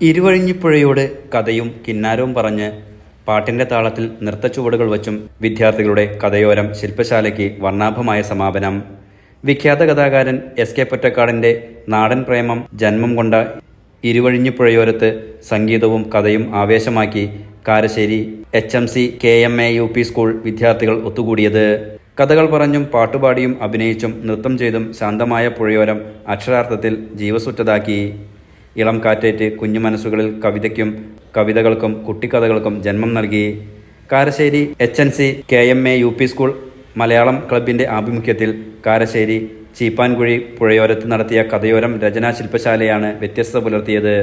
ഇരുവഴിഞ്ഞിപ്പുഴയോട് കഥയും കിന്നാരവും പറഞ്ഞ് പാട്ടിൻ്റെ താളത്തിൽ നൃത്തച്ചുവടുകൾ വച്ചും വിദ്യാർത്ഥികളുടെ കഥയോരം ശില്പശാലയ്ക്ക് വർണ്ണാഭമായ സമാപനം. വിഖ്യാത കഥാകാരൻ എസ്.കെ. പൊറ്റക്കാടിൻ്റെ നാടൻ പ്രേമം ജന്മം കൊണ്ട ഇരുവഴിഞ്ഞിപ്പുഴയോരത്ത് സംഗീതവും കഥയും ആവേശമാക്കി Karassery HMC KMA UP school വിദ്യാർത്ഥികൾ ഒത്തുകൂടിയത്. കഥകൾ പറഞ്ഞും പാട്ടുപാടിയും അഭിനയിച്ചും നൃത്തം ചെയ്തും ശാന്തമായ പുഴയോരം അക്ഷരാർത്ഥത്തിൽ ജീവസുറ്റതാക്കി. ഇളം കാറ്റേറ്റ് കുഞ്ഞു മനസ്സുകളിൽ കവിതയ്ക്കും കവിതകൾക്കും കുട്ടിക്കഥകൾക്കും ജന്മം നൽകി. Karassery HNC KMA UP school Malayalam ക്ലബിൻ്റെ ആഭിമുഖ്യത്തിൽ കാരശ്ശേരി ചീപ്പാൻകുഴി പുഴയോരത്ത് നടത്തിയ കഥയോരം രചനാ ശില്പശാലയാണ് വ്യത്യസ്തത പുലർത്തിയത്.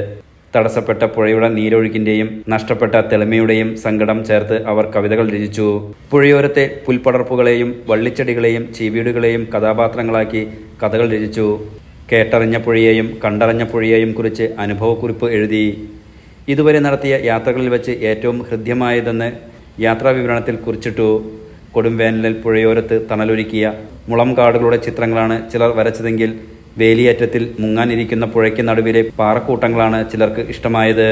തടസ്സപ്പെട്ട പുഴയുടെ നീരൊഴുക്കിൻ്റെയും നഷ്ടപ്പെട്ട തെളിമയുടെയും സങ്കടം ചേർത്ത് അവർ കവിതകൾ രചിച്ചു. പുഴയോരത്തെ പുൽപ്പടർപ്പുകളെയും വള്ളിച്ചെടികളെയും ചീവീടുകളെയും കഥാപാത്രങ്ങളാക്കി കഥകൾ രചിച്ചു. കേട്ടറിഞ്ഞ പുഴയെയും കണ്ടറിഞ്ഞ പുഴയെയും കുറിച്ച് അനുഭവക്കുറിപ്പ് എഴുതി. ഇതുവരെ നടത്തിയ യാത്രകളിൽ വെച്ച് ഏറ്റവും ഹൃദ്യമായതെന്ന് യാത്രാവിവരണത്തിൽ കുറിച്ചിട്ടു. കൊടുംവേനലിൽ പുഴയോരത്ത് തണലൊരുക്കിയ മുളം കാടുകളുടെ ചിത്രങ്ങളാണ് ചിലർ വരച്ചതെങ്കിൽ വേലിയേറ്റത്തിൽ മുങ്ങാനിരിക്കുന്ന പുഴയ്ക്ക് നടുവിലെ പാറക്കൂട്ടങ്ങളാണ് ചിലർക്ക് ഇഷ്ടമായത്.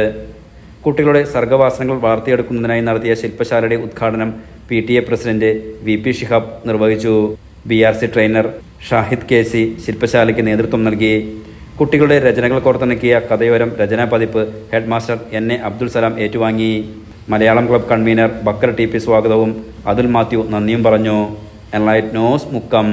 കുട്ടികളുടെ സർഗവാസനകൾ വളർത്തിയെടുക്കുന്നതിനായി നടത്തിയ ശില്പശാലയുടെ ഉദ്ഘാടനം PTA പ്രസിഡന്റ് VP ഷിഹാബ് നിർവഹിച്ചു. BRC ട്രെയിനർ ഷാഹിദ് KC ശില്പശാലയ്ക്ക് നേതൃത്വം നൽകി. കുട്ടികളുടെ രചനകൾ കോർത്തിണക്കിയ കഥയോരം രചനാ പതിപ്പ് head master NA Abdul Salam ഏറ്റുവാങ്ങി. Malayalam club convener Bakker TP സ്വാഗതവും അതുൽ മാത്യു നന്ദിയും പറഞ്ഞു. Enlight news Mukkam.